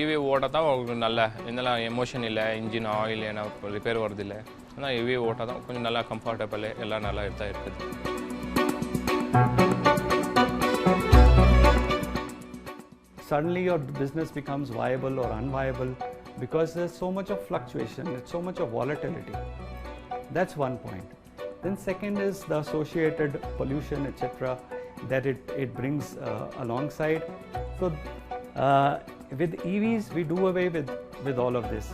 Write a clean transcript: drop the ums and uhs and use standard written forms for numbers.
EV ஓட்ட தான் உங்களுக்கு நல்ல இதெல்லாம் எமோஷன் இல்லை, இன்ஜின் ஆயில் ஏன்னா ரிப்பேர் வருது இல்லை. ஆனால் EV ஓட்ட தான் கொஞ்சம் நல்லா கம்ஃபர்டபுள், எல்லாம் நல்லா தான் இருக்குது. Suddenly your business becomes viable or unviable because there's so much of fluctuation, there's so much of volatility. That's one point. Then second is the associated pollution, etc., that it brings alongside. So with EVs, we do away with all of this.